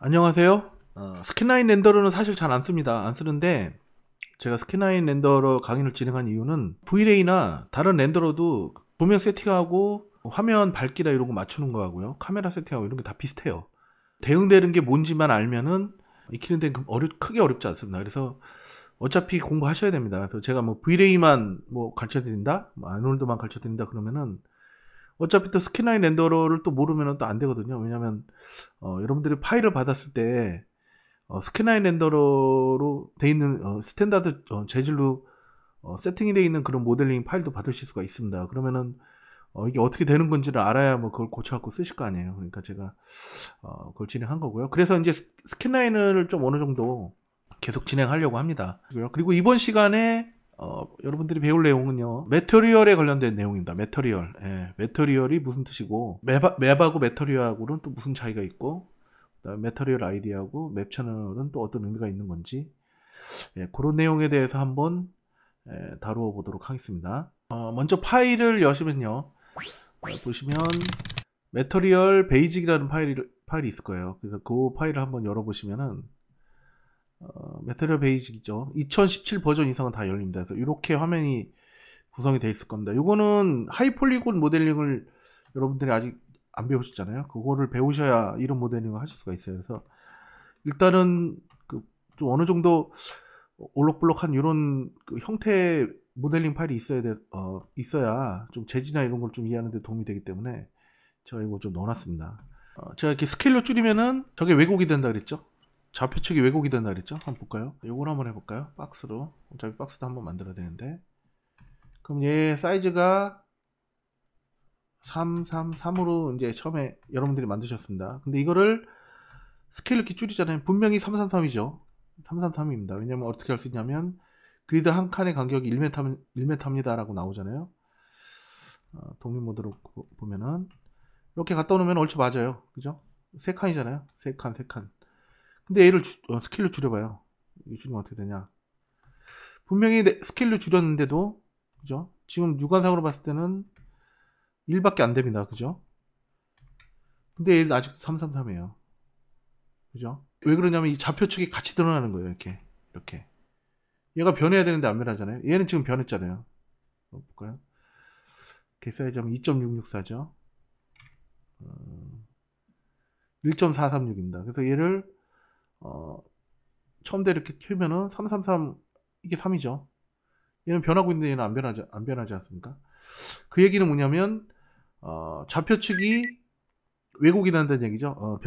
안녕하세요. 스캔라인 렌더러는 사실 잘 안 씁니다. 안 쓰는데 제가 스캔라인 렌더러 강의를 진행한 이유는 V-Ray나 다른 렌더러도 조명 세팅하고 화면 밝기나 이런 거 맞추는 거하고요, 카메라 세팅하고 이런 게 다 비슷해요. 대응되는 게 뭔지만 알면은 익히는 데는 크게 어렵지 않습니다. 그래서 어차피 공부하셔야 됩니다. 그래서 제가 뭐 V-Ray만 뭐 가르쳐 드린다, 뭐 아놀드만 가르쳐 드린다 그러면은 어차피 또 스캔라인 렌더러를 또 모르면 또 안 되거든요. 왜냐면 여러분들이 파일을 받았을 때 스캔라인 렌더러로 돼 있는 스탠다드 재질로 세팅이 되어 있는 그런 모델링 파일도 받으실 수가 있습니다. 그러면은 이게 어떻게 되는 건지를 알아야 뭐 그걸 고쳐갖고 쓰실 거 아니에요. 그러니까 제가 그걸 진행한 거고요. 그래서 이제 스캔라인을 좀 어느 정도 계속 진행하려고 합니다. 그리고 이번 시간에 여러분들이 배울 내용은요, 매터리얼에 관련된 내용입니다. 매터리얼. 예, 매터리얼이 무슨 뜻이고, 맵하고 매터리얼하고는 또 무슨 차이가 있고, 매터리얼 아이디하고 맵 채널은 또 어떤 의미가 있는 건지, 예, 그런 내용에 대해서 한번 다루어 보도록 하겠습니다. 먼저 파일을 여시면요, 보시면 매터리얼 베이직이라는 파일이 있을 거예요. 그래서 그 파일을 한번 열어보시면은 매터리얼 베이직이죠. 2017 버전 이상은 다 열립니다. 그래서 이렇게 화면이 구성이 되어 있을 겁니다. 이거는 하이폴리곤 모델링을 여러분들이 아직 안 배우셨잖아요. 그거를 배우셔야 이런 모델링을 하실 수가 있어요. 그래서 일단은 좀 어느 정도 올록블록한 이런 형태의 모델링 파일이 있어야 좀 재질이나 이런 걸 좀 이해하는 데 도움이 되기 때문에 제가 이거 좀 넣어놨습니다. 제가 이렇게 스케일로 줄이면은 저게 왜곡이 된다 그랬죠. 좌표측이 왜곡이 된다 그랬죠. 한번 볼까요? 요걸 한번 해볼까요? 박스로. 어차피 박스도 한번 만들어야 되는데, 그럼 얘 사이즈가 333으로 이제 처음에 여러분들이 만드셨습니다. 근데 이거를 스케일을 이렇게 줄이잖아요. 분명히 333이죠. 333입니다. 왜냐면 어떻게 할 수 있냐면, 그리드 한 칸의 간격이 1m입니다 라고 나오잖아요. 독립 모드로 보면은 이렇게 갖다 놓으면 얼추 맞아요. 그죠? 3칸이잖아요. 3칸. 근데 얘를 스케일로 줄여봐요. 이게 줄이면 어떻게 되냐? 분명히 스케일로 줄였는데도, 그죠? 지금 육안상으로 봤을 때는 1밖에 안 됩니다. 그죠? 근데 얘는 아직도 333이에요. 그죠? 왜 그러냐면 이 좌표측이 같이 드러나는 거예요. 이렇게. 얘가 변해야 되는데 안 변하잖아요. 얘는 지금 변했잖아요. 볼까요? 사이즈하면 2.664죠. 1.436입니다. 그래서 얘를 처음부터 이렇게 켜면은 333, 이게 3이죠. 얘는 변하고 있는데 얘는 안 변하지 않습니까? 그 얘기는 뭐냐면 좌표측이 왜곡이 난다는 얘기죠.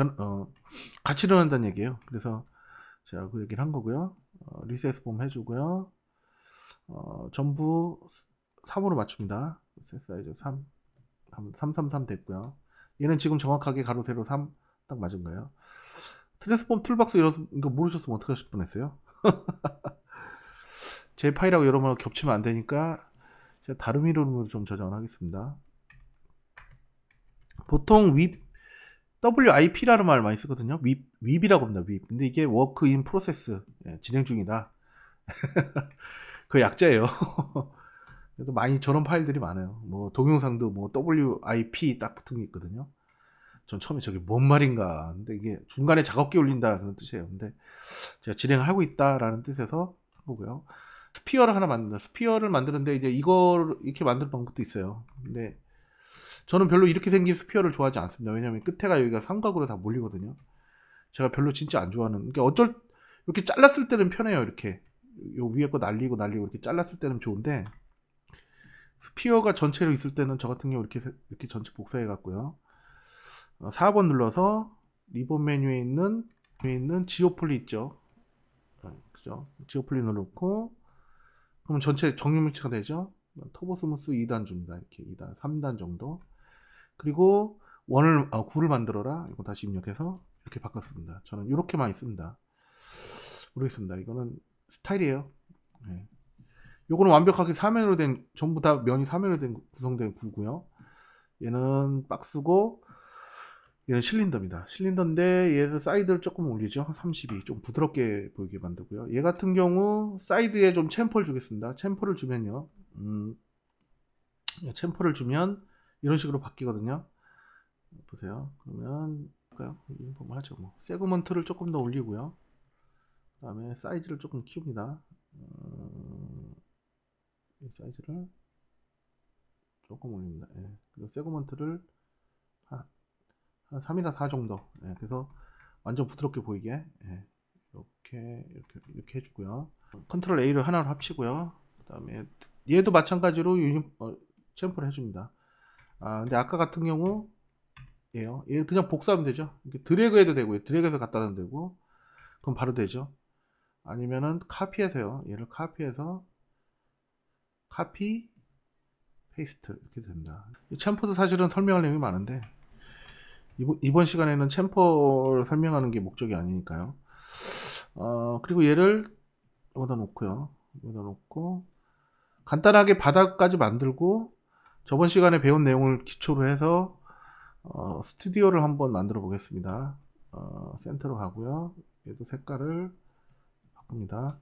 같이 일어난다는 얘기예요. 그래서 제가 그 얘기를 한 거고요. 리셋 폼 해주고요. 전부 3으로 맞춥니다. 사이즈 333 됐고요. 얘는 지금 정확하게 가로 세로 3 딱 맞은 거예요. 트랜스폼 툴박스 이런 거 모르셨으면 어떻게 하실 뻔했어요? 제 파일하고 여러분하고 겹치면 안 되니까 제가 다른 이름으로 좀 저장을 하겠습니다. 보통 WIP라는 말 많이 쓰거든요. 윕이라고 합니다. 윕. 근데 이게 워크 인 프로세스, 진행 중이다. 그 약자예요. 그래도 많이 저런 파일들이 많아요. 뭐 동영상도 뭐 WIP 딱 붙은 게 있거든요. 전 처음에 저게 뭔 말인가. 근데 이게 중간에 작업기 올린다 그런 뜻이에요. 근데 제가 진행을 하고 있다라는 뜻에서 보고요. 스피어를 하나 만든다. 스피어를 만드는데 이제 이걸 이렇게 만드는 방법도 있어요. 근데 저는 별로 이렇게 생긴 스피어를 좋아하지 않습니다. 왜냐면 끝에가 여기가 삼각으로 다 몰리거든요. 제가 별로 진짜 안 좋아하는. 그러니까 이렇게 잘랐을 때는 편해요. 이렇게 요 위에 거 날리고 이렇게 잘랐을 때는 좋은데, 스피어가 전체로 있을 때는 저 같은 경우 이렇게 전체 복사해 갖고요. 4번 눌러서 리본 메뉴에 있는 지오폴리 있죠. 그죠? 지오폴리 눌러놓고 그러면 전체 정육면체가 되죠. 터보 스무스 2단 줍니다. 이렇게 2단, 3단 정도. 그리고 9를 만들어라. 이거 다시 입력해서 이렇게 바꿨습니다. 저는 이렇게 많이 씁니다. 모르겠습니다. 이거는 스타일이에요. 네. 요거는 완벽하게 사면으로 된, 전부 다 면이 사면으로 구성된 구고요. 얘는 박스고, 얘는 실린더입니다. 실린더인데 얘를 사이드를 조금 올리죠. 32, 좀 부드럽게 보이게 만들고요. 얘 같은 경우 사이드에 좀 챔퍼를 주겠습니다. 챔퍼를 주면요, 챔퍼를 주면 이런 식으로 바뀌거든요. 보세요. 그러면 보면 하죠. 뭐 세그먼트를 조금 더 올리고요. 그 다음에 사이즈를 조금 키웁니다. 이 사이즈를 조금 올립니다. 예. 그리고 세그먼트를 한 3이나 4 정도. 예. 그래서 완전 부드럽게 보이게 예. 이렇게 해주고요. 컨트롤 A를 하나로 합치고요. 그 다음에 얘도 마찬가지로 챔프를 해줍니다. 근데 아까 같은 경우 얘요. 얘 그냥 복사하면 되죠. 드래그 해도 되고요. 드래그해서 갖다 놓으면 되고, 그럼 바로 되죠. 아니면은 카피해서요. 얘를 카피해서 카피 페이스트 이렇게 됩니다. 이 챔퍼도 사실은 설명할 내용이 많은데 이번 시간에는 챔퍼를 설명하는 게 목적이 아니니까요. 그리고 얘를 여기다 놓고요. 여기다 놓고 간단하게 바닥까지 만들고 저번 시간에 배운 내용을 기초로 해서 스튜디오를 한번 만들어 보겠습니다. 센터로 가고요. 얘도 색깔을 바꿉니다.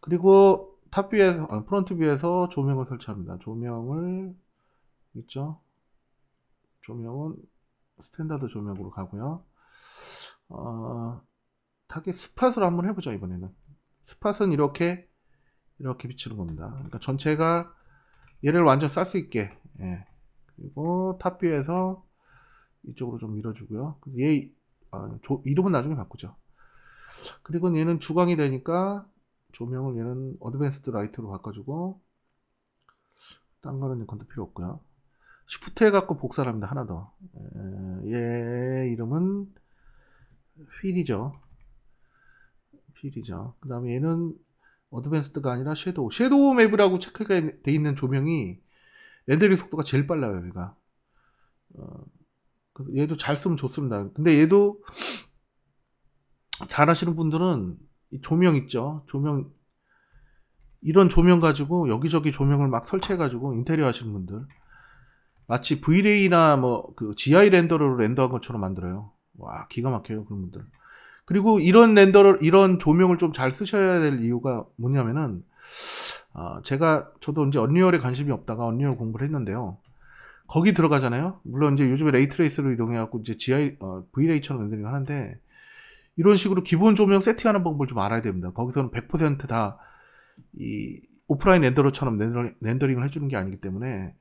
그리고 탑뷰에서 프론트 뷰에서 조명을 설치합니다. 조명을 있죠. 조명은 스탠다드 조명으로 가고요. 타겟 스팟으로 한번 해보죠. 이번에는 스팟은 이렇게 비치는 겁니다. 그러니까 전체가 얘를 완전 쌀 수 있게. 예. 그리고 탑뷰에서 이쪽으로 좀 밀어주고요. 얘 이름은 나중에 바꾸죠. 그리고 얘는 주광이 되니까 조명을 얘는 어드밴스드 라이트로 바꿔주고, 딴 거는 건도 필요 없고요. 시프트 해갖고 복사를 합니다. 하나 더. 얘 이름은 휠이죠. 그 다음에 얘는 어드밴스드가 아니라 섀도우 맵이라고 체크가 돼 있는 조명이 렌더링 속도가 제일 빨라요. 얘가. 그래서 얘도 잘 쓰면 좋습니다. 근데 얘도 잘 하시는 분들은 이 조명 있죠. 이런 조명 가지고 여기저기 조명을 막 설치해 가지고 인테리어 하시는 분들, 마치 V-Ray나 뭐 그 GI 렌더로 렌더한 것처럼 만들어요. 와, 기가 막혀요, 그런 분들. 그리고 이런 조명을 좀 잘 쓰셔야 될 이유가 뭐냐면은, 저도 이제 언리얼에 관심이 없다가 언리얼 공부를 했는데요. 거기 들어가잖아요. 물론 이제 요즘에 레이트레이스로 이동해갖고 이제 V-Ray처럼 렌더링 하는데, 이런 식으로 기본 조명 세팅하는 방법을 좀 알아야 됩니다. 거기서는 100% 다 이 오프라인 렌더러처럼 렌더링을 해주는 게 아니기 때문에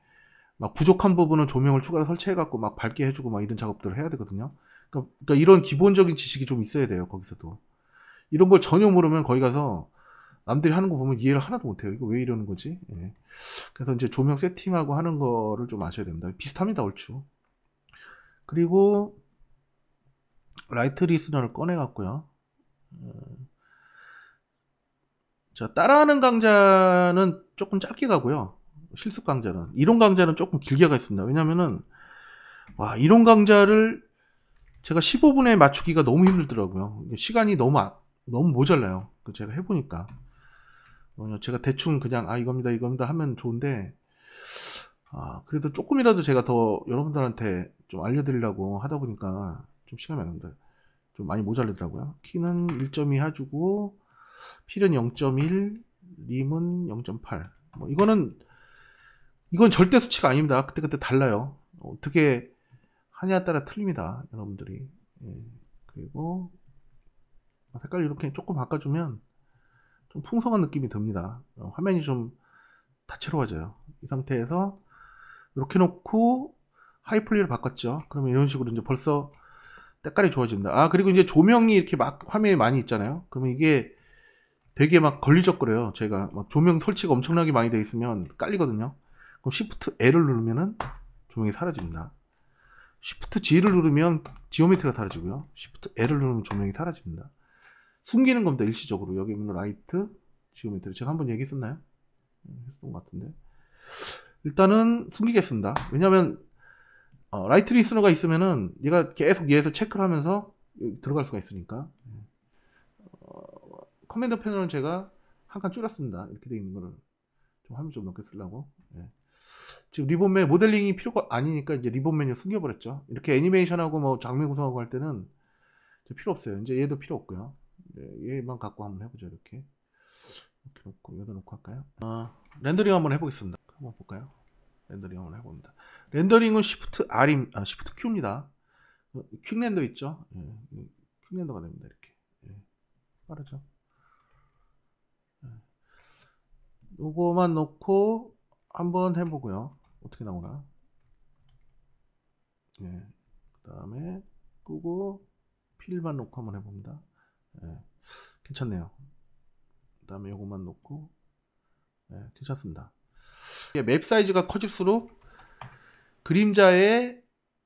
막 부족한 부분은 조명을 추가로 설치해갖고 막 밝게 해주고 막 이런 작업들을 해야 되거든요. 그러니까 이런 기본적인 지식이 좀 있어야 돼요. 거기서도 이런 걸 전혀 모르면 거기 가서 남들이 하는 거 보면 이해를 하나도 못해요. 이거 왜 이러는 거지? 예. 그래서 이제 조명 세팅하고 하는 거를 좀 아셔야 됩니다. 비슷합니다, 얼추. 그리고 라이트 리스너를 꺼내갖고요. 자, 따라하는 강좌는 조금 짧게 가고요. 실습 강좌는. 이론 강좌는 조금 길게 가있습니다. 왜냐면은, 이론 강좌를 제가 15분에 맞추기가 너무 힘들더라고요. 시간이 너무 모자라요. 제가 해보니까. 제가 대충 그냥, 이겁니다 하면 좋은데, 그래도 조금이라도 제가 더 여러분들한테 좀 알려드리려고 하다 보니까 좀 시간이 안 납니다. 좀 많이 모자르더라고요. 키는 1.2 해주고, 필은 0.1, 림은 0.8. 이건 절대 수치가 아닙니다. 그때 달라요. 어떻게 하냐에 따라 틀립니다, 여러분들이. 예. 그리고 색깔 이렇게 조금 바꿔주면 좀 풍성한 느낌이 듭니다. 화면이 좀 다채로워져요. 이 상태에서 이렇게 놓고 하이플리를 바꿨죠. 그러면 이런 식으로 이제 벌써 때깔이 좋아집니다. 그리고 이제 조명이 이렇게 막 화면에 많이 있잖아요. 그러면 이게 되게 막 걸리적거려요. 제가 막 조명 설치가 엄청나게 많이 되어 있으면 깔리거든요. 그럼 Shift L을 누르면은 조명이 사라집니다. Shift G를 누르면 지오메트리가 사라지고요. Shift L을 누르면 조명이 사라집니다. 숨기는 겁니다. 일시적으로. 여기 있는 라이트, 지오메트리. 제가 한번 얘기했었나요? 했던 것 같은데. 일단은 숨기겠습니다. 왜냐면 라이트 리스너가 있으면은 얘가 계속 얘에서 체크를 하면서 들어갈 수가 있으니까. 커맨드 패널은 제가 한 칸 줄였습니다. 이렇게 돼 있는 거를 좀 화면 좀 넓게 쓰려고. 예. 지금 리본 메뉴 모델링이 필요가 아니니까 이제 리본 메뉴 숨겨버렸죠. 이렇게 애니메이션하고 뭐 장면 구성하고 할 때는 필요 없어요. 이제 얘도 필요 없고요. 얘만 갖고 한번 해보죠. 이렇게 놓고 여기다 놓고 할까요? 렌더링 한번 해보겠습니다. 한번 볼까요? 렌더링 한번 해봅니다. 렌더링은 Shift R임, Shift Q입니다. 퀵렌더 있죠. 예, 퀵렌더가 됩니다. 이렇게. 예, 빠르죠. 예. 요거만 놓고 한번 해보고요. 어떻게 나오나. 예. 그 다음에 끄고 필만 놓고 한번 해봅니다. 예. 괜찮네요. 그 다음에 요거만 놓고 예, 괜찮습니다. 맵 사이즈가 커질수록 그림자의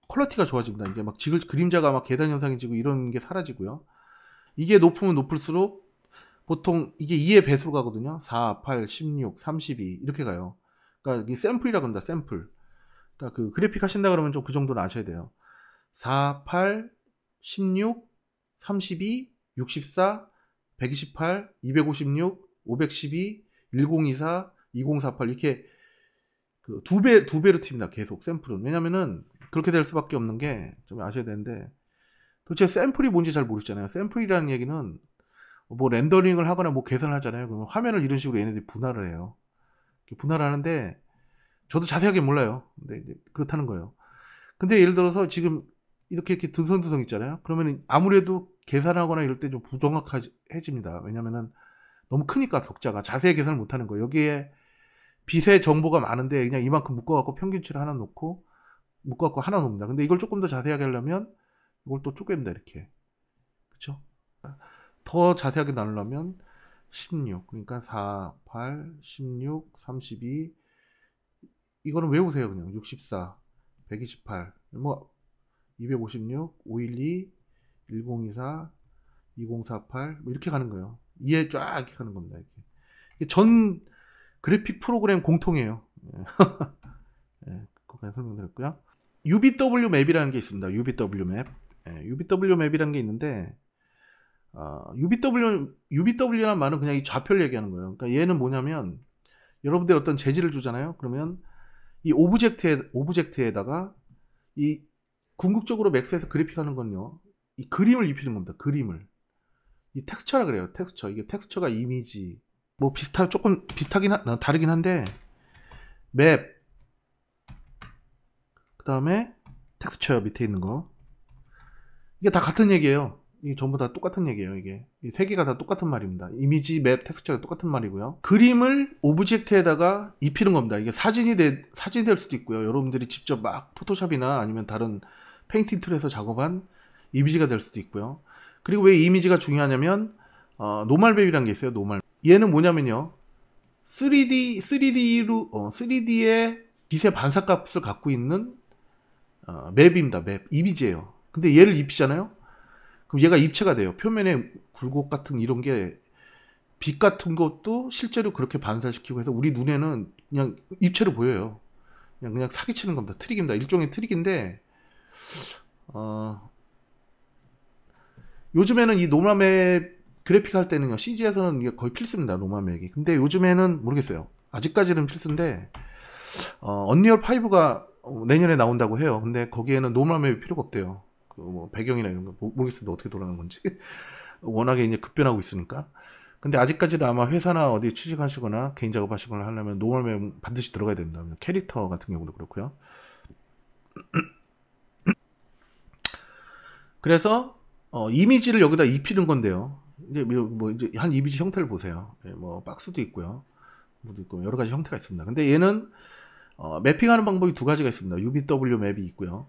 퀄리티가 좋아집니다. 이제 막 그림자가 막 계단 현상이 지고 이런 게 사라지고요. 이게 높으면 높을수록 보통 이게 2의 배수로 가거든요. 4, 8, 16, 32 이렇게 가요. 그러니까 이게 샘플이라고 합니다. 샘플. 그러니까 그 그래픽 하신다 그러면 좀 그 정도는 아셔야 돼요. 4, 8, 16, 32, 64, 128, 256, 512, 1024, 2048 이렇게 그 두 배로 튑니다. 계속 샘플은. 왜냐면은 그렇게 될 수밖에 없는 게 좀 아셔야 되는데 도대체 샘플이 뭔지 잘 모르시잖아요. 샘플이라는 얘기는 뭐 렌더링을 하거나 뭐 계산을 하잖아요. 그러면 화면을 이런 식으로 얘네들이 분할을 해요. 분할을 하는데 저도 자세하게 몰라요. 근데 이제 그렇다는 거예요. 근데 예를 들어서 지금 이렇게 드성드성 있잖아요. 그러면 아무래도 계산하거나 이럴 때 좀 부정확해집니다. 왜냐면은 너무 크니까 격자가 자세히 계산을 못하는 거예요. 여기에 빛의 정보가 많은데 그냥 이만큼 묶어갖고 평균치를 하나 놓고 묶어갖고 하나 놓습니다. 근데 이걸 조금 더 자세하게 하려면 이걸 또 쪼갭니다. 이렇게. 그쵸? 더 자세하게 나누려면 16 그러니까 4, 8, 16, 32 이거는 외우세요. 그냥 64, 128 뭐 256, 512, 1024, 2048 뭐 이렇게 가는 거예요. 이해 쫙 이렇게 가는 겁니다. 이렇게. 전 그래픽 프로그램 공통이에요. 예, 그거까지 설명드렸고요. UBW 맵이라는 게 있습니다. UBW 맵. 예, UBW 맵이라는 게 있는데 UBW란 말은 그냥 이 좌표를 얘기하는 거예요. 그러니까 얘는 뭐냐면 여러분들 어떤 재질을 주잖아요. 그러면 이 오브젝트에다가 이 궁극적으로 맥스에서 그래픽하는 건요. 이 그림을 입히는 겁니다. 그림을. 이 텍스처라 그래요. 텍스처. 이게 텍스처가 이미지. 뭐 조금 다르긴 한데 맵 그다음에 텍스처 밑에 있는 거. 이게 다 같은 얘기예요. 이게 전부 다 똑같은 얘기예요. 이게 이 세 개가 다 똑같은 말입니다. 이미지, 맵, 텍스처가 똑같은 말이고요. 그림을 오브젝트에다가 입히는 겁니다. 이게 사진이 될 수도 있고요. 여러분들이 직접 막 포토샵이나 아니면 다른 페인팅 툴에서 작업한 이미지가 될 수도 있고요. 그리고 왜 이미지가 중요하냐면 노멀맵이라는 게 있어요. 노멀. 얘는 뭐냐면요. 3D의 빛의 반사값을 갖고 있는 맵입니다. 맵. 이미지예요. 근데 얘를 입히잖아요. 그럼 얘가 입체가 돼요. 표면에 굴곡 같은 이런 게 빛 같은 것도 실제로 그렇게 반사시키고 해서 우리 눈에는 그냥 입체로 보여요. 그냥 사기치는 겁니다. 트릭입니다. 일종의 트릭인데 요즘에는 이 노멀맵 그래픽 할 때는요. CG에서는 이게 거의 필수입니다. 노멀맵이. 근데 요즘에는 모르겠어요. 아직까지는 필수인데 언리얼 5가 내년에 나온다고 해요. 근데 거기에는 노멀맵이 필요가 없대요. 뭐 배경이나 이런 거 모르겠습니다. 어떻게 돌아가는 건지. 워낙에 이제 급변하고 있으니까. 근데 아직까지는 아마 회사나 어디 취직하시거나 개인 작업하시거나 하려면 노멀맵 반드시 들어가야 됩니다. 캐릭터 같은 경우도 그렇고요. 그래서 이미지를 여기다 입히는 건데요. 이제 뭐 이제 한 이미지 형태를 보세요. 뭐 박스도 있고요. 뭐도 있고 여러 가지 형태가 있습니다. 근데 얘는 매핑하는 방법이 두 가지가 있습니다. UBW 맵이 있고요.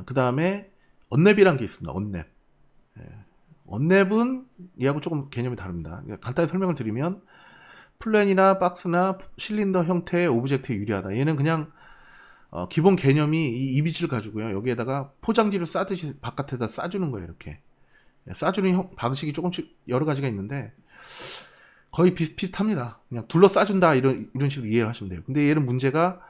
그 다음에 언랩이라는 게 있습니다. 언랩. 언랩은 얘하고 조금 개념이 다릅니다. 간단히 설명을 드리면 플랜이나 박스나 실린더 형태의 오브젝트에 유리하다. 얘는 그냥 기본 개념이 이 이미지를 가지고요. 여기에다가 포장지를 싸듯이 바깥에다 싸주는 거예요. 이렇게 싸주는 방식이 조금씩 여러 가지가 있는데 거의 비슷합니다. 그냥 둘러싸준다 이런 식으로 이해를 하시면 돼요. 근데 얘는 문제가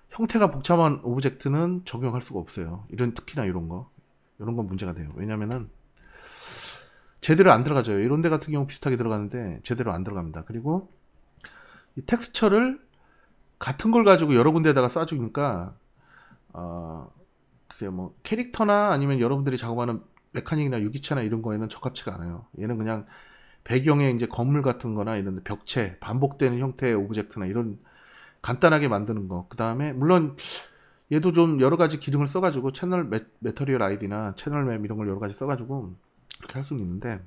형태가 복잡한 오브젝트는 적용할 수가 없어요. 특히나 이런 건 문제가 돼요. 왜냐면은 제대로 안 들어가져요. 이런 데 같은 경우 비슷하게 들어가는데 제대로 안 들어갑니다. 그리고 이 텍스처를 같은 걸 가지고 여러 군데에다가 쏴주니까 글쎄요, 뭐 캐릭터나 아니면 여러분들이 작업하는 메카닉이나 유기체나 이런 거에는 적합치가 않아요. 얘는 그냥 배경에 이제 건물 같은 거나 이런 벽체, 반복되는 형태의 오브젝트나 이런 간단하게 만드는 거. 그 다음에 물론 얘도 좀 여러 가지 기능을 써가지고 채널 매터리얼 아이디나 채널 맵 이런 걸 여러 가지 써가지고 그렇게 할 수는 있는데,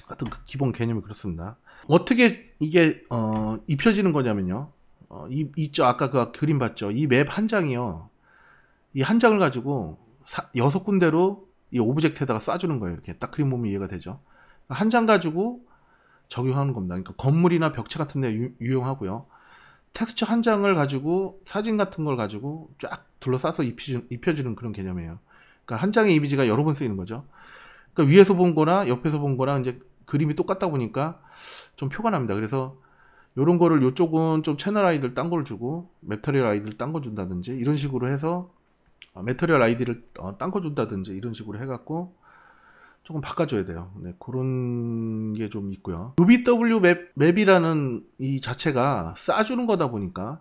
하여튼 그 기본 개념이 그렇습니다. 어떻게 이게 입혀지는 거냐면요. 있죠. 아까 그 그림 봤죠. 이 맵 한 장이요. 이 한 장을 가지고 6군데로 이 오브젝트에다가 쏴주는 거예요. 이렇게 딱 그림 보면 이해가 되죠. 한 장 가지고 적용하는 겁니다. 그러니까 건물이나 벽체 같은 데 유용하고요. 텍스처 한 장을 가지고 사진 같은 걸 가지고 쫙 둘러싸서 입혀주는 그런 개념이에요. 그러니까 한 장의 이미지가 여러 번 쓰이는 거죠. 그러니까 위에서 본 거나 옆에서 본 거랑 이제 그림이 똑같다 보니까 좀 표가 납니다. 그래서 요런 거를 요쪽은 좀 채널 아이디를 딴 걸 주고 매터리얼 아이디를 딴 거 준다든지 이런 식으로 해서 매터리얼 아이디를 딴 거 준다든지 이런 식으로 해갖고 조금 바꿔줘야 돼요. 네, 그런 게 좀 있고요. UBW 맵이라는 이 자체가 싸주는 거다 보니까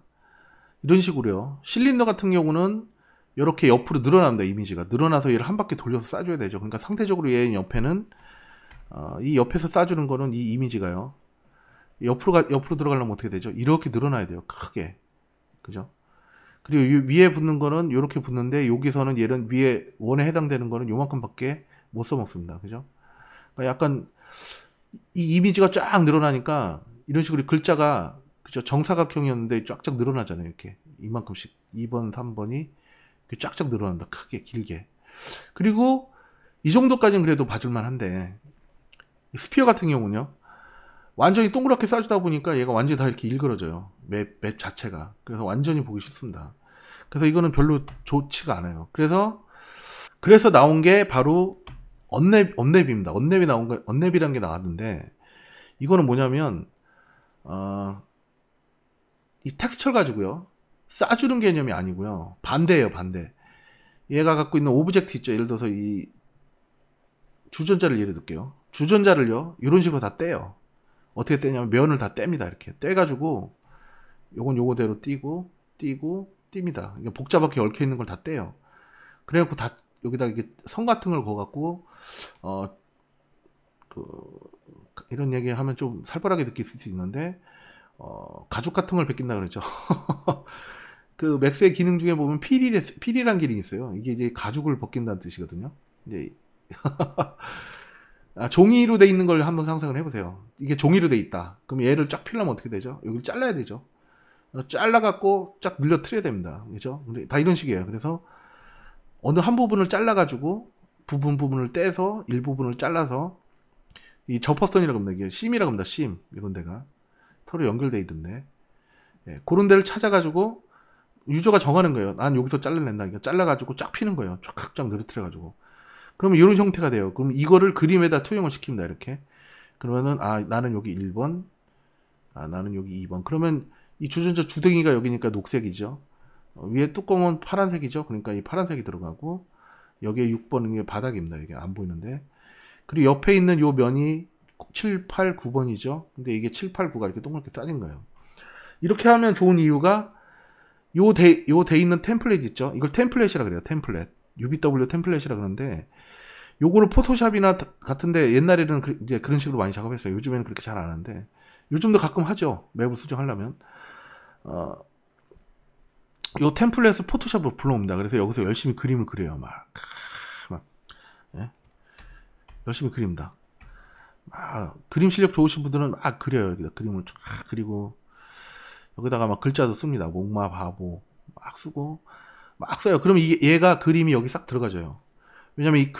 이런 식으로요. 실린더 같은 경우는 이렇게 옆으로 늘어납니다. 이미지가 늘어나서 얘를 한 바퀴 돌려서 싸줘야 되죠. 그러니까 상대적으로 얘 옆에는 이 옆에서 싸주는 거는 이 이미지가요. 옆으로 들어가려면 어떻게 되죠? 이렇게 늘어나야 돼요. 크게. 그죠? 그리고 위에 붙는 거는 이렇게 붙는데 여기서는 얘는 위에 원에 해당되는 거는 요만큼밖에 못 써먹습니다. 그죠? 그러니까 약간 이 이미지가 쫙 늘어나니까 이런 식으로 글자가 그죠? 정사각형이었는데 쫙쫙 늘어나잖아요. 이렇게 이만큼씩 2번, 3번이 쫙쫙 늘어난다. 크게 길게. 그리고 이 정도까지는 그래도 봐줄만 한데 스피어 같은 경우는요. 완전히 동그랗게 싸주다 보니까 얘가 완전히 다 이렇게 일그러져요. 맵 자체가. 그래서 완전히 보기 싫습니다. 그래서 이거는 별로 좋지가 않아요. 그래서 나온 게 바로 언랩입니다. 언랩이라는 게 나왔는데, 이거는 뭐냐면, 이 텍스처를 가지고요. 싸주는 개념이 아니고요. 반대예요, 반대. 얘가 갖고 있는 오브젝트 있죠. 예를 들어서 이 주전자를 예를 들게요. 주전자를요, 이런 식으로 다 떼요. 어떻게 떼냐면 면을 다 뗍니다. 이렇게 떼가지고 요건 요거대로 띄고 띱니다. 이게 복잡하게 얽혀 있는 걸 다 떼요. 그래갖고 다 여기다 이게 선 같은 걸 그어갖고 이런 얘기하면 좀 살벌하게 느낄 수 있는데 가죽 같은 걸 벗긴다 그러죠. 그 맥스의 기능 중에 보면 필이란 기능이 있어요. 이게 이제 가죽을 벗긴다는 뜻이거든요. 이제 종이로 돼 있는 걸 한번 상상을 해보세요. 이게 종이로 돼 있다. 그럼 얘를 쫙 필려면 어떻게 되죠? 여기를 잘라야 되죠. 잘라갖고 쫙 늘려트려야 됩니다. 그죠? 근데 다 이런 식이에요. 그래서 어느 한 부분을 잘라가지고 부분을 떼서 일부분을 잘라서 이 접합선이라고 합니다. 이게 심이라고 합니다. 심. 이런 데가 서로 연결돼 있던데. 예, 그런 데를 찾아가지고 유저가 정하는 거예요. 난 여기서 잘라낸다. 이거 잘라가지고 쫙 피는 거예요. 쫙 늘어뜨려가지고. 그러면 이런 형태가 돼요. 그럼 이거를 그림에다 투영을 시킵니다. 이렇게. 그러면은 나는 여기 1번, 나는 여기 2번. 그러면 이 주전자 주댕이가 여기니까 녹색이죠. 위에 뚜껑은 파란색이죠. 그러니까 이 파란색이 들어가고 여기에 6번은 이게 바닥입니다. 이게 안 보이는데. 그리고 옆에 있는 요 면이 7, 8, 9번이죠. 근데 이게 7, 8, 9가 이렇게 동그랗게 짜진 거예요. 이렇게 하면 좋은 이유가 요 돼 있는 템플릿 있죠. 이걸 템플릿이라 그래요. 템플릿. UBW 템플릿이라 그러는데 요거를 포토샵이나 같은데 옛날에는 이제 그런 식으로 많이 작업했어요. 요즘에는 그렇게 잘 안 하는데 요즘도 가끔 하죠. 맵을 수정하려면 요 템플릿을 포토샵으로 불러옵니다. 그래서 여기서 열심히 그림을 그려요. 막 예? 열심히 그립니다. 그림 실력 좋으신 분들은 막 그려요. 여기다 그림을 쫙 그리고 여기다가 막 글자도 씁니다. 목마 바보 막 쓰고 막 써요. 그러면 얘가 그림이 여기 싹 들어가져요. 왜냐면 이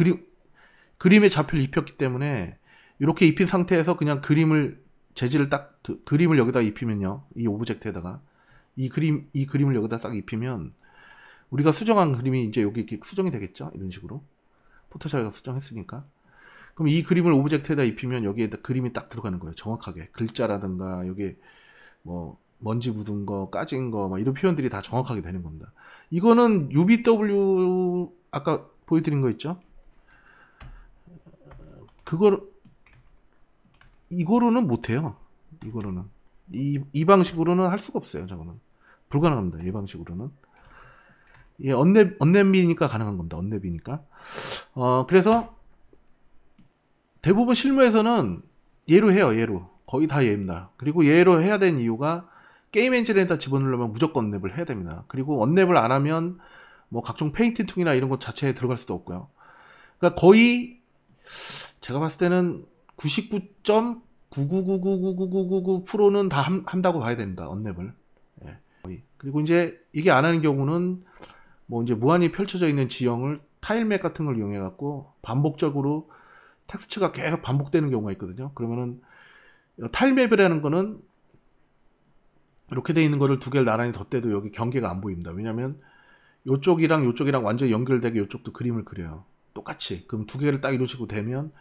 그림에 좌표를 입혔기 때문에 이렇게 입힌 상태에서 그냥 재질을 딱 그림을 여기다 입히면요. 이 오브젝트에다가 이 그림을 여기다 싹 입히면 우리가 수정한 그림이 이제 여기 이렇게 수정이 되겠죠. 이런 식으로 포토샵에서 수정했으니까. 그럼 이 그림을 오브젝트에다 입히면 여기에 그림이 딱 들어가는 거예요. 정확하게 글자라든가 여기 뭐 먼지 묻은 거, 까진 거, 막 이런 표현들이 다 정확하게 되는 겁니다. 이거는 UBW 아까 보여드린 거 있죠? 이거로는 못해요. 이거로는 이 방식으로는 할 수가 없어요. 저거는 불가능합니다. 이 방식으로는. 예, 언랩이니까 가능한 겁니다. 언랩이니까. 그래서 대부분 실무에서는 얘로 해요. 얘로 거의 다 얘입니다. 그리고 얘로 해야 되는 이유가 게임 엔진에다 집어넣으려면 무조건 언랩을 해야 됩니다. 그리고 언랩을 안 하면 뭐 각종 페인팅 툴이나 이런 것 자체에 들어갈 수도 없고요. 그러니까 거의 제가 봤을 때는 99.9999999%는 다 한다고 봐야 됩니다. 언랩을. 예, 거의. 그리고 이제 이게 안 하는 경우는 뭐 이제 무한히 펼쳐져 있는 지형을 타일맵 같은 걸 이용해 갖고 반복적으로 텍스처가 계속 반복되는 경우가 있거든요. 그러면은 타일맵이라는 거는 이렇게 돼 있는 거를 두 개를 나란히 덧대도 여기 경계가 안 보입니다. 왜냐면 요쪽이랑 완전히 연결되게 요쪽도 그림을 그려요. 똑같이. 그럼 두 개를 딱 이런 식으로 대면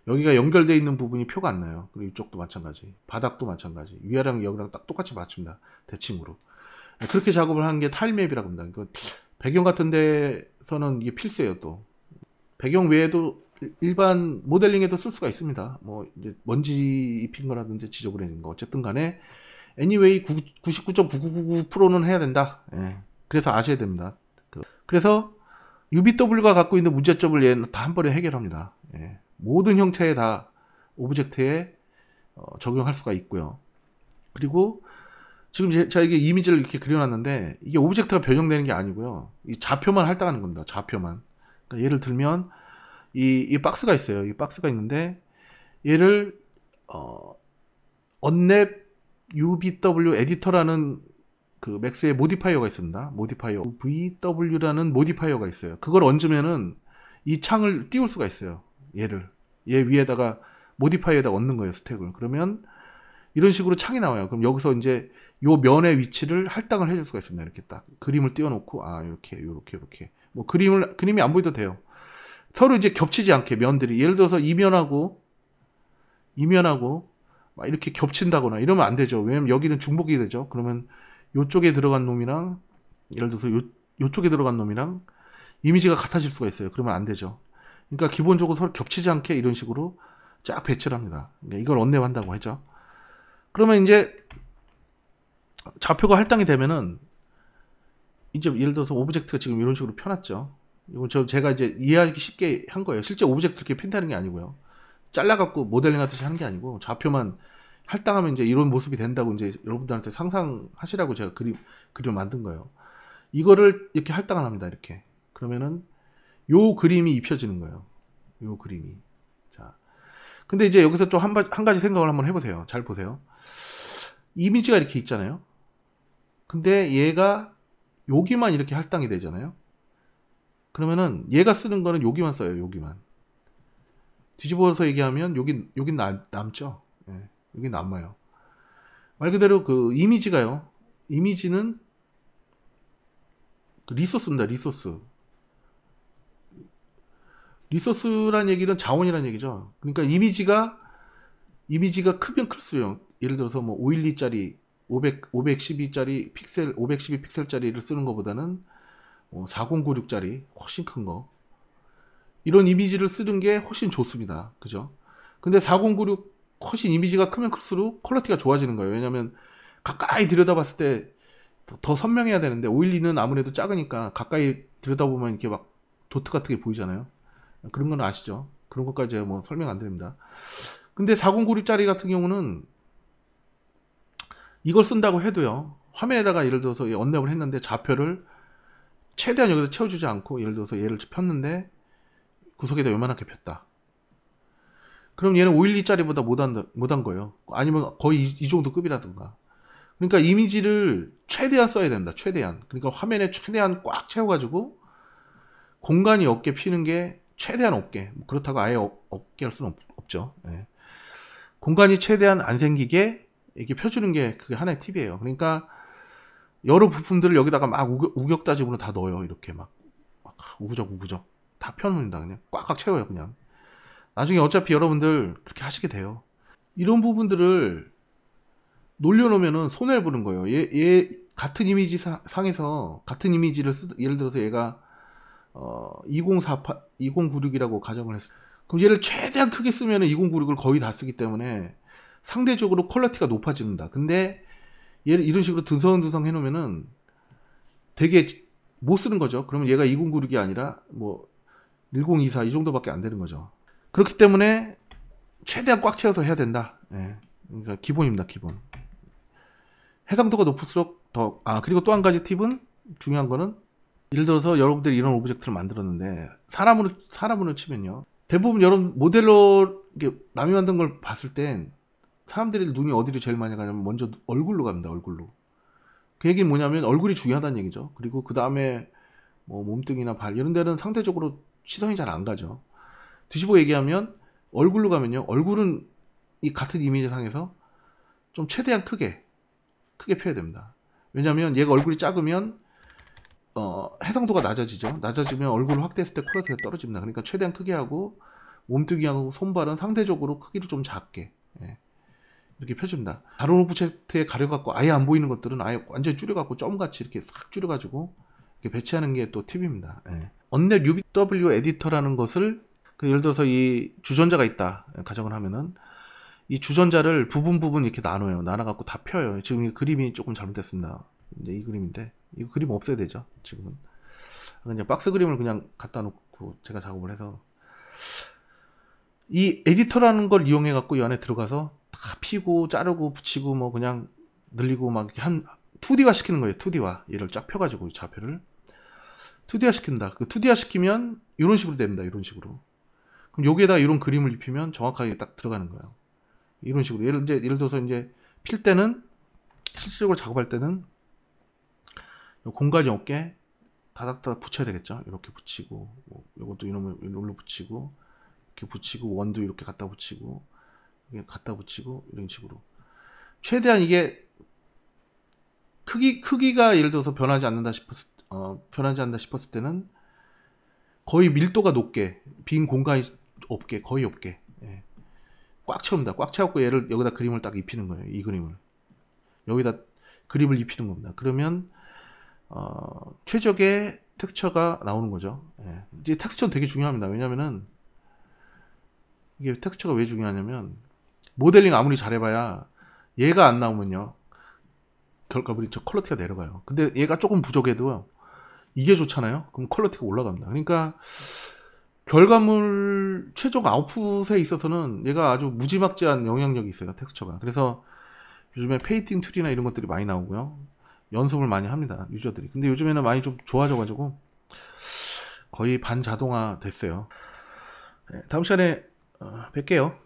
여기가 연결되어 있는 부분이 표가 안 나요. 그리고 이쪽도 마찬가지. 바닥도 마찬가지. 위아래랑 여기랑 딱 똑같이 맞춥니다. 대칭으로. 그렇게 작업을 하는 게 타일맵이라고 합니다. 그러니까 배경 같은 데서는 이게 필수예요, 또. 배경 외에도 일반 모델링에도 쓸 수가 있습니다. 뭐 이제 먼지 입힌 거라든지 지저분해진 거. 어쨌든 간에 anyway 99.9999%는 해야 된다. 예. 그래서 아셔야 됩니다. 그래서 UBW가 갖고 있는 문제점을 얘는 다 한 번에 해결합니다. 예. 모든 형태에 다 오브젝트에 적용할 수가 있고요. 그리고 지금 제가 이게 이미지를 이렇게 그려놨는데 이게 오브젝트가 변형되는 게 아니고요. 이 좌표만 할당하는 겁니다. 좌표만. 그러니까 예를 들면 이 박스가 있어요. 이 박스가 있는데 얘를 언랩 UBW 에디터라는 그 맥스의 모디파이어가 있습니다. 모디파이어 VW라는 모디파이어가 있어요. 그걸 얹으면은 이 창을 띄울 수가 있어요. 얘 위에다가 모디파이어에다 얹는 거예요. 스택을. 그러면 이런 식으로 창이 나와요. 그럼 여기서 이제 요 면의 위치를 할당을 해줄 수가 있습니다. 이렇게 딱 그림을 띄워놓고 이렇게 뭐 그림이 안 보여도 돼요. 서로 이제 겹치지 않게 면들이 예를 들어서 이면하고 막 이렇게 겹친다거나 이러면 안 되죠. 왜냐면 여기는 중복이 되죠. 그러면 요쪽에 들어간 놈이랑 예를 들어서 요쪽에 들어간 놈이랑 이미지가 같아질 수가 있어요. 그러면 안 되죠. 그러니까 기본적으로 서로 겹치지 않게 이런 식으로 쫙 배치를 합니다. 그러니까 이걸 언랩한다고 하죠. 그러면 이제 좌표가 할당이 되면은 이제 예를 들어서 오브젝트가 지금 이런 식으로 펴놨죠. 이건 제가 이제 이해하기 쉽게 한 거예요. 실제 오브젝트 이렇게 핀다는 게 아니고요. 잘라갖고 모델링 하듯이 하는 게 아니고 좌표만 할당하면 이제 이런 모습이 된다고 이제 여러분들한테 상상하시라고 제가 그림 만든 거예요. 이거를 이렇게 할당을 합니다. 이렇게. 그러면은 요 그림이 입혀지는 거예요. 요 그림이. 자. 근데 이제 여기서 또 한 가지 생각을 한번 해보세요. 잘 보세요. 이미지가 이렇게 있잖아요. 근데 얘가 여기만 이렇게 할당이 되잖아요. 그러면은 얘가 쓰는 거는 여기만 써요. 여기만. 뒤집어서 얘기하면 여긴 남죠. 예, 여기 남아요. 말 그대로 그 이미지가요. 이미지는 그 리소스입니다. 리소스란 얘기는 자원이란 얘기죠. 그러니까 이미지가 크면 클수록 예를 들어서 뭐 512짜리 512짜리 픽셀 512 픽셀짜리를 쓰는 것보다는 4096짜리 훨씬 큰 거 이런 이미지를 쓰는 게 훨씬 좋습니다. 그죠? 근데 4096 훨씬 이미지가 크면 클수록 퀄리티가 좋아지는 거예요. 왜냐면 가까이 들여다봤을 때 더 선명해야 되는데 512는 아무래도 작으니까 가까이 들여다보면 이렇게 막 도트 같은 게 보이잖아요. 그런 건 아시죠? 그런 것까지 제가 뭐 설명 안 드립니다. 근데 4096짜리 같은 경우는 이걸 쓴다고 해도요. 화면에다가 예를 들어서 언랩을 했는데 좌표를 최대한 여기서 채워주지 않고 예를 들어서 얘를 폈는데 구석에다 요만하게 폈다. 그럼 얘는 512짜리보다 못한 거예요. 아니면 거의 이 정도 급이라든가. 그러니까 이미지를 최대한 써야 된다. 최대한. 그러니까 화면에 최대한 꽉 채워가지고 공간이 없게 피는 게 최대한 없게. 그렇다고 아예 없게 할 수는 없죠. 예. 공간이 최대한 안 생기게 이렇게 펴주는 게 그게 하나의 팁이에요. 그러니까 여러 부품들을 여기다가 막 우격다짐으로 다 넣어요. 이렇게 막 우구적 다 펴놓는다. 그냥 꽉꽉 채워요. 그냥 나중에 어차피 여러분들 그렇게 하시게 돼요. 이런 부분들을 놀려놓으면은 손해를 보는 거예요. 얘 같은 이미지 상에서 같은 이미지를 예를 들어서 얘가 2096이라고 가정을 했어요. 그럼 얘를 최대한 크게 쓰면 2096을 거의 다 쓰기 때문에 상대적으로 퀄리티가 높아집니다. 근데 얘를 이런 식으로 든성든성 해놓으면은 되게 못 쓰는 거죠. 그러면 얘가 2096이 아니라 뭐 1024 이 정도밖에 안 되는 거죠. 그렇기 때문에 최대한 꽉 채워서 해야 된다. 예. 그러니까 기본입니다. 기본. 해상도가 높을수록 그리고 또 한 가지 팁은, 중요한 거는, 예를 들어서 여러분들이 이런 오브젝트를 만들었는데 사람으로 치면요, 대부분 여러분 모델로 이렇게 남이 만든 걸 봤을 땐 사람들이 눈이 어디를 제일 많이 가냐면 먼저 얼굴로 갑니다. 얼굴로. 그 얘기는 뭐냐면 얼굴이 중요하다는 얘기죠. 그리고 그 다음에 뭐 몸뚱이나 발 이런 데는 상대적으로 시선이 잘 안 가죠. 뒤집어 얘기하면 얼굴로 가면요, 얼굴은 이 같은 이미지 상에서 좀 최대한 크게 펴야 됩니다. 왜냐하면 얘가 얼굴이 작으면 해상도가 낮아지죠. 낮아지면 얼굴을 확대했을 때 퀄리티가 떨어집니다. 그러니까 최대한 크게 하고 몸뚱이하고 손발은 상대적으로 크기를 좀 작게, 이렇게 펴줍니다. 다른 오브젝트에 가려갖고 아예 안 보이는 것들은 아예 완전히 줄여갖고 점같이 이렇게 싹 줄여가지고 이렇게 배치하는 게 또 팁입니다. 언넷 UW 에디터라는 것을, 예를 들어서 이 주전자가 있다 가정을 하면은, 이 주전자를 부분 이렇게 나눠갖고 다 펴요. 지금 이 그림이 조금 잘못됐습니다. 이제 이 그림인데, 이 그림 없애야 되죠, 지금은. 그냥 박스 그림을 그냥 갖다 놓고 제가 작업을 해서, 이 에디터라는 걸 이용해갖고 이 안에 들어가서 다 피고, 자르고, 붙이고, 뭐 그냥 늘리고, 막 이렇게 2D화 시키는 거예요. 2D화. 얘를 쫙 펴가지고, 좌표를. 2D화 시킨다. 그 2D화 시키면, 이런 식으로 됩니다. 이런 식으로. 그럼 여기에다 이런 그림을 입히면 정확하게 딱 들어가는 거예요. 이런 식으로. 예를 들어서 이제 필 때는, 실질적으로 작업할 때는 공간이 없게 다닥다닥 붙여야 되겠죠. 이렇게 붙이고, 뭐 이것도 이놈을 붙이고, 이렇게 붙이고, 원도 이렇게 갖다 붙이고, 이렇게 갖다 붙이고, 이런 식으로. 최대한 이게 크기가 예를 들어서 변하지 않는다 싶었을 때는 거의 밀도가 높게, 빈 공간이 없게, 거의 없게, 꽉 채웁니다. 꽉 채웠고 얘를 여기다 그림을 딱 입히는 거예요. 이 그림을 여기다 그림을 입히는 겁니다. 그러면 최적의 텍스처가 나오는 거죠. 이제 텍스처는 되게 중요합니다. 왜냐면은 이게 텍스처가 왜 중요하냐면, 모델링 아무리 잘해봐야 얘가 안 나오면요, 결과물이 퀄리티가 내려가요. 근데 얘가 조금 부족해도 이게 좋잖아요. 그럼 퀄리티가 올라갑니다. 그러니까 결과물 최종 아웃풋에 있어서는 얘가 아주 무지막지한 영향력이 있어요, 텍스처가. 그래서 요즘에 페인팅 툴이나 이런 것들이 많이 나오고요, 연습을 많이 합니다, 유저들이. 근데 요즘에는 많이 좀 좋아져가지고 거의 반자동화 됐어요. 다음 시간에 뵐게요.